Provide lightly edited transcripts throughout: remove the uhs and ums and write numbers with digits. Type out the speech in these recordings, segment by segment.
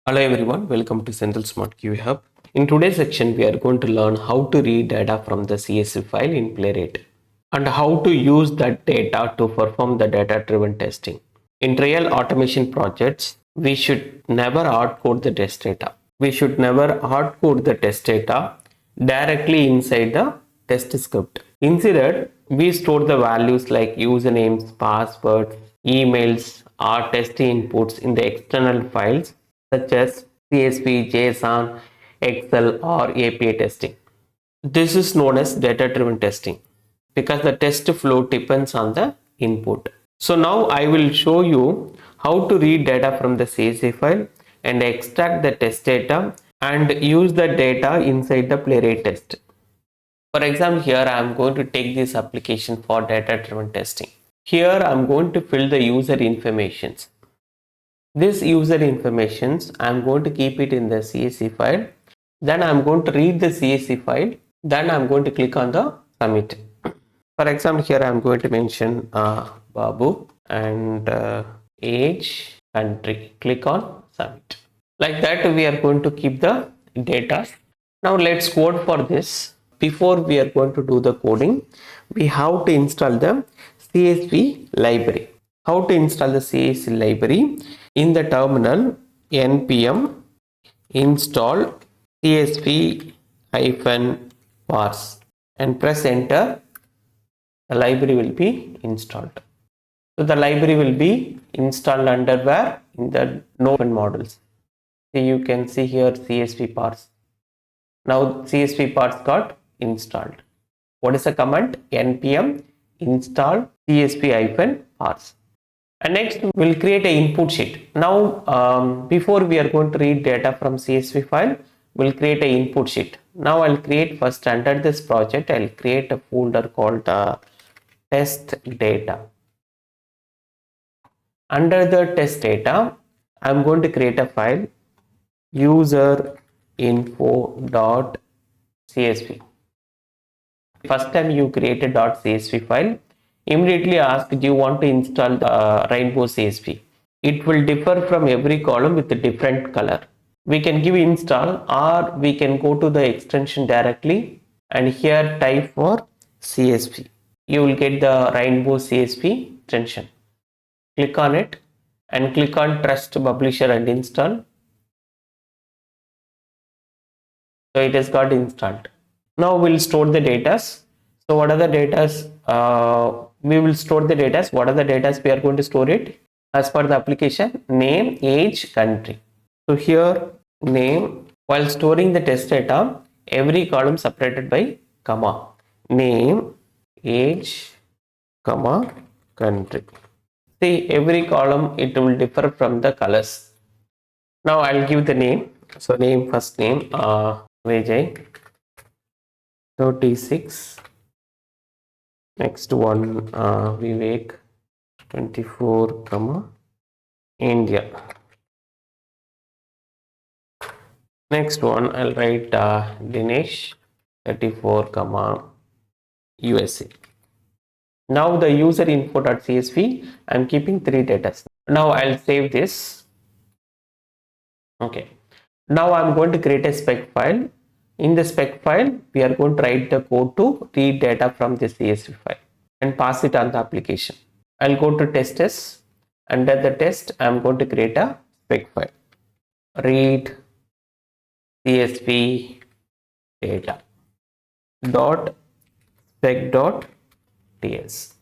Hello everyone, welcome to Central Smart QA Hub. In today's section, we are going to learn how to read data from the CSV file in Playwright and how to use that data to perform the data-driven testing. In real automation projects, we should never hard-code the test data. We should never hard-code the test data directly inside the test script. Instead, we store the values like usernames, passwords, emails, or test inputs in the external files such as CSV, JSON, Excel, or API testing. This is known as data-driven testing because the test flow depends on the input. So now I will show you how to read data from the CSV file and extract the test data and use the data inside the Playwright test. For example, here I am going to take this application for data-driven testing. Here I am going to fill the user informations. This user informations I am going to keep it in the CSV file. Then I am going to read the CSV file. Then I am going to click on the submit. For example, here I am going to mention Babu and age, country. Click on submit. Like that we are going to keep the data. Now let's code for this. Before we are going to do the coding, we have to install the CSV library. How to install the CSV library? In the terminal, npm install csv-parse and press enter. The library will be installed. So the library will be installed under where? In the node models. So you can see here csv-parse. Now csv-parse got installed. What is the command? Npm install csv-parse. And next we'll create an input sheet. Now before we are going to read data from CSV file, we'll create an input sheet. Now I'll create first under this project, I'll create a folder called test data. Under the test data, I'm going to create a file user info.csv. First time you create a .csv file, immediately ask, do you want to install the rainbow CSV? It will differ from every column with a different color. We can give install or we can go to the extension directly and here type for CSV. You will get the rainbow CSV extension. Click on it and click on trust publisher and install. So it has got installed. Now we'll store the data. So what are the data? We will store the data. What are the data we are going to store it? As per the application, name, age, country. So here name, while storing the test data, every column separated by comma. Name, age, comma, country. See, every column it will differ from the colors. Now I'll give the name. So name, first name, Vijay, 36. Next one, Vivek, 24, comma, India. Next one, I'll write Dinesh, 34, comma, USA. Now the user info.csv, I'm keeping 3 data. Now I'll save this. Okay. Now I'm going to create a spec file. In the spec file, we are going to write the code to read data from the CSV file and pass it on the application. I'll go to test. Under the test, I'm going to create a spec file. Read CSV data dot spec dot ts.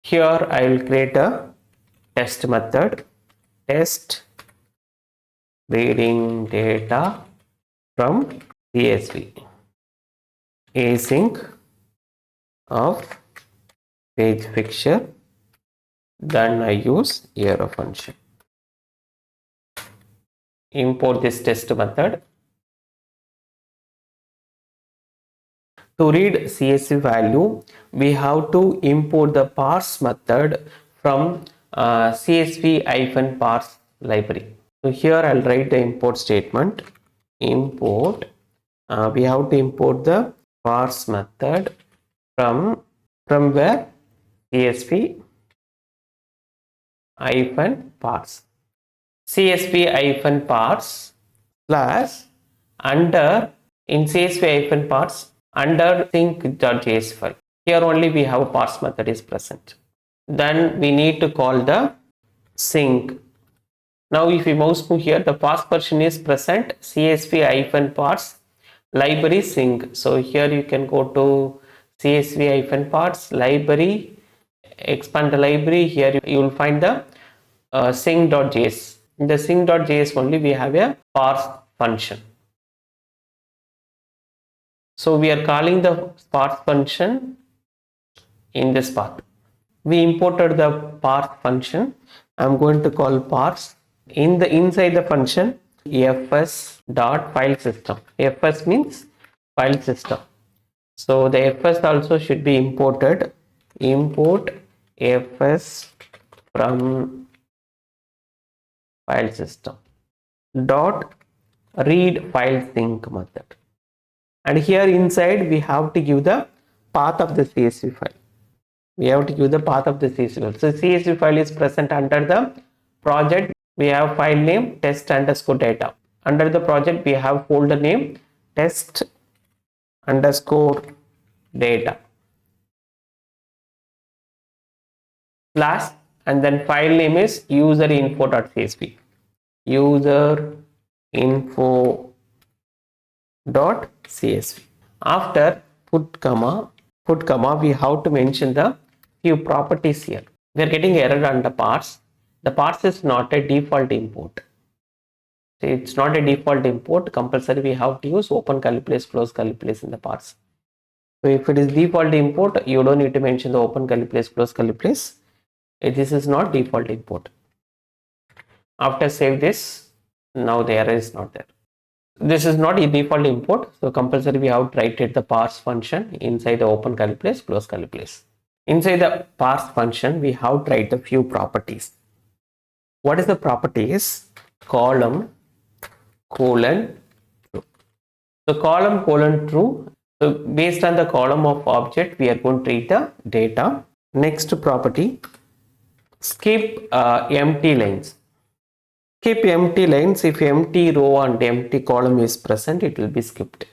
Here I will create a test method. Test reading data from CSV. Async of page fixture. Then I use arrow function. Import this test method. To read CSV value, we have to import the parse method from csv-parse library. So here I'll write the import statement. Import. We have to import the parse method from where? CSV csv-parse. csv-parse slash under in csv-parse under sync.js file. Here only we have a parse method is present. Then we need to call the sync. Now if we mouse move here, the parse version is present, csv-parse library sync. So here you can go to csv-parse library, expand the library. Here you will find the sync.js. In the sync.js only we have a parse function. So we are calling the parse function in this path. We imported the parse function. I'm going to call parse. Inside the function fs.filesystem. Fs means file system. So the fs also should be imported. Import fs from file system dot read file sync method. And here inside we have to give the path of the CSV file. We have to give the path of the CSV file. So CSV file is present under the project. We have file name test underscore data. Under the project we have folder name test underscore data slash, and then file name is userinfo.csv. Userinfo.csv. After put comma, we have to mention the few properties here. We are getting error under parse. The parse is not a default import. So it's not a default import. Compulsory we have to use open curly brace, close curly brace in the parse. So if it is default import, you don't need to mention the open curly brace, close curly brace. This is not default import. After save this, now the error is not there. This is not a default import, so compulsory we have to write it the parse function inside the open curly brace, close curly brace. Inside the parse function, we have to write the few properties. What is the properties? Column colon true. So column colon true. So based on the column of object, we are going to read the data. Next property, skip empty lines. Skip empty lines. If empty row and empty column is present, it will be skipped.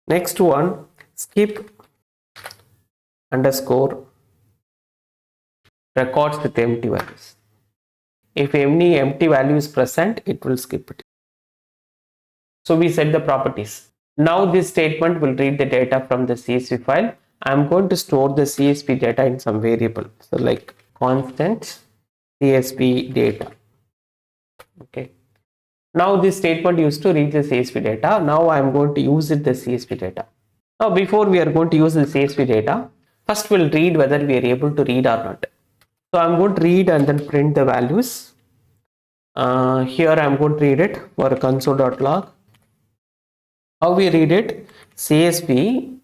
Next one, skip underscore records with empty values. If any empty value is present, it will skip it. So we set the properties. Now this statement will read the data from the CSV file. I am going to store the CSV data in some variable. So like constant CSV data. Okay. Now this statement used to read the CSV data. Now I am going to use it the CSV data. Now before we are going to use the CSV data, first we'll read whether we are able to read or not. So I'm going to read and then print the values. Here I'm going to read it for console.log. How we read it? CSV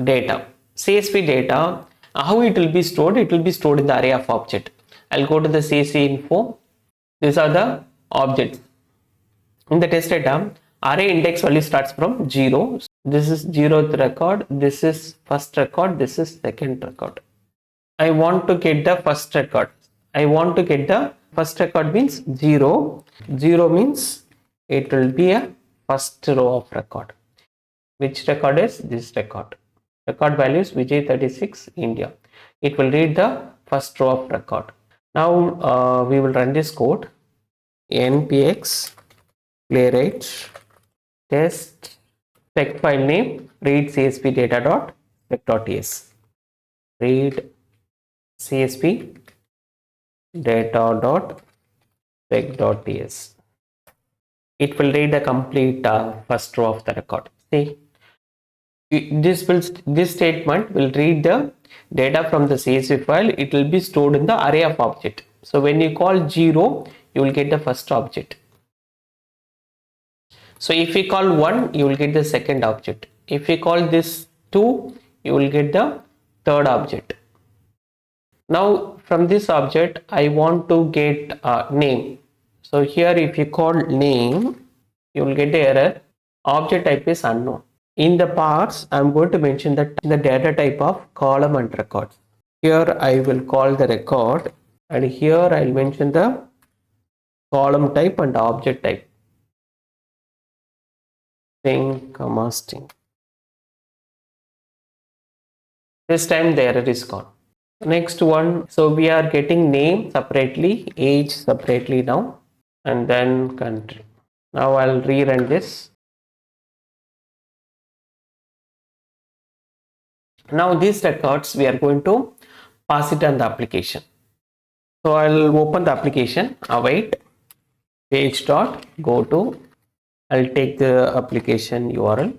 data. CSV data, how it will be stored? It will be stored in the array of object. I'll go to the CSV info. These are the objects. In the test data, array index value starts from 0. This is 0th record. This is first record. This is second record. I want to get the first record. I want to get the first record means 0. 0 means it will be a first row of record. Which record is this record? Record value is Vijay 36 India. It will read the first row of record. Now we will run this code. npx playwright test spec file name read csv data.spec.ts. Read csv data.spec.ts. It will read the complete first row of the record. See, this statement will read the data from the CSV file. It will be stored in the array of object. So when you call 0, you will get the first object. So if we call 1, you will get the second object. If we call this 2, you will get the third object. Now from this object, I want to get name. So here if you call name, you will get the error. Object type is unknown. In the parse, I am going to mention that the data type of column and record. Here I will call the record and here I'll mention the column type and object type. String, comma, string. This time the error is gone. Next one, so we are getting name separately, age separately now, and then country. Now I'll rerun this. Now these records we are going to pass it on the application. So I'll open the application, await, page dot, go to, I'll take the application URL.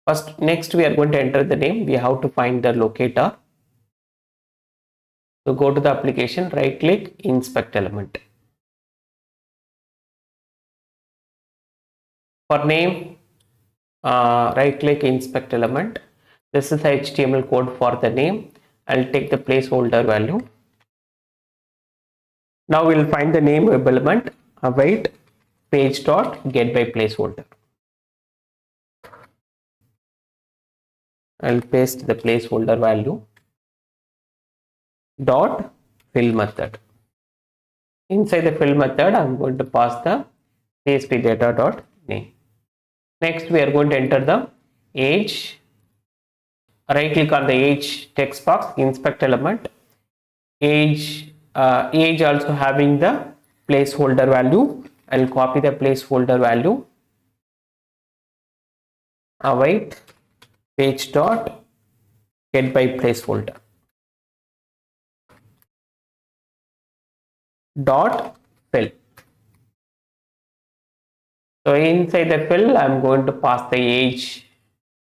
First, next we are going to enter the name. We have to find the locator. So go to the application, right click, inspect element. For name, right click, inspect element. This is the HTML code for the name. I'll take the placeholder value. Now we'll find the name web element, await, page dot, get by placeholder. I'll paste the placeholder value dot fill method. Inside the fill method, I'm going to pass the CSV data dot name. Next, we are going to enter the age. Right click on the age text box, inspect element. Age, age also having the placeholder value. I'll copy the placeholder value. Await, page dot, get by placeholder. Dot fill. So inside the fill, I'm going to pass the age,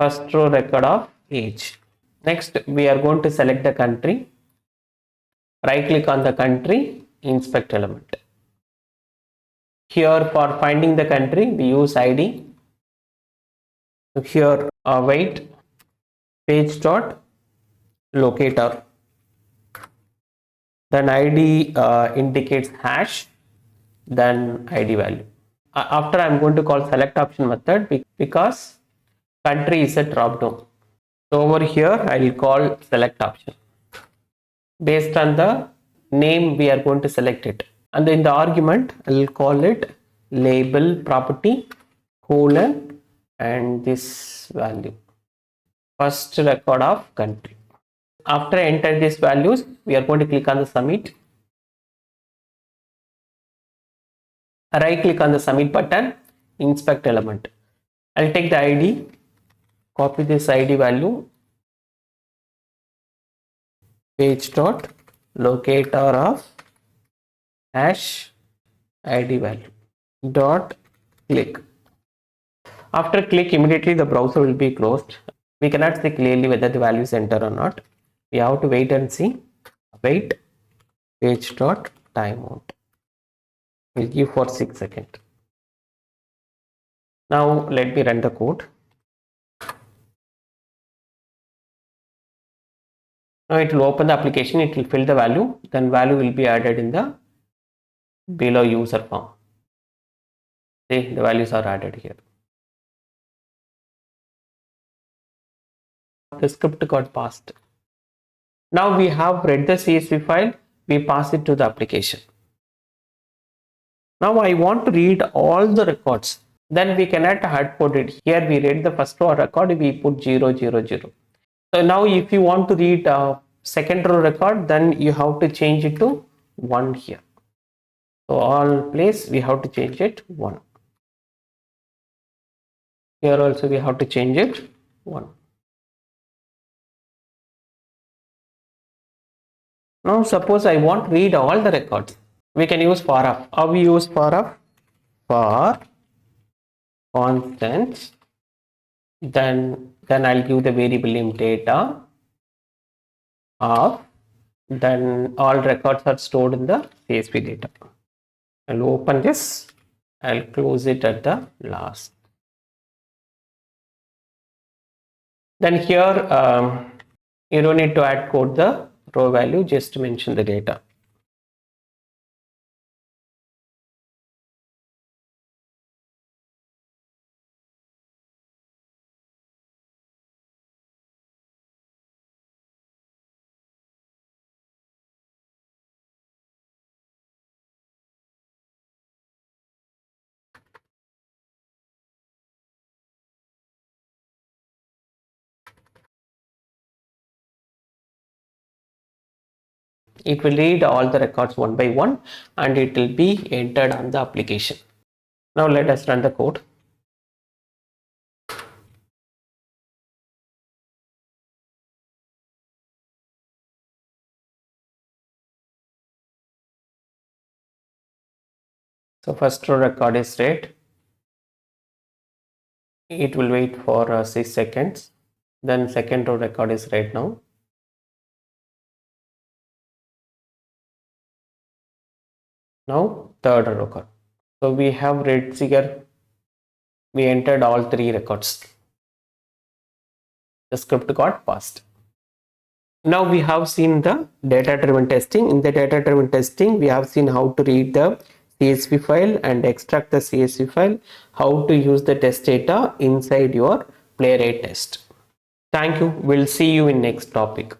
first row record of age. Next, we are going to select the country. Right click on the country, inspect element. Here for finding the country, we use ID. So here, await, page dot, locator. Then ID indicates hash, then ID value. After I'm going to call select option method because country is a drop down. So over here I will call select option. Based on the name we are going to select it. And in the argument I will call it label property colon and this value. First record of country. After enter these values, we are going to click on the submit. Right click on the submit button, inspect element. I'll take the ID, copy this ID value, page dot locator of hash ID value dot click. After click, immediately the browser will be closed. We cannot see clearly whether the value is entered or not. We have to wait and see. Wait, page dot timeout. We'll give for 6 seconds. Now let me run the code. Now it will open the application, it will fill the value, then value will be added in the below user form. See, the values are added here. The script got passed. Now we have read the CSV file, we pass it to the application. Now I want to read all the records. Then we cannot hard code it. Here we read the first row record, we put 0, 0, 0. So now if you want to read second row record, then you have to change it to 1 here. So all place we have to change it 1. Here also we have to change it 1. Now suppose I want to read all the records. We can use for of. How we use for of? For constants. Then I'll give the variable name data of. Then all records are stored in the CSV data. I'll open this. I'll close it at the last. Then here you don't need to add code the row value, just mention the data. It will read all the records one by one and it will be entered on the application. Now let us run the code. So first row record is read. It will wait for 6 seconds. Then second row record is read now. Now third row record. So we have read here. We entered all 3 records. The script got passed. Now we have seen the data driven testing. In the data driven testing, we have seen how to read the CSV file and extract the CSV file, how to use the test data inside your Playwright test. Thank you. We'll see you in next topic.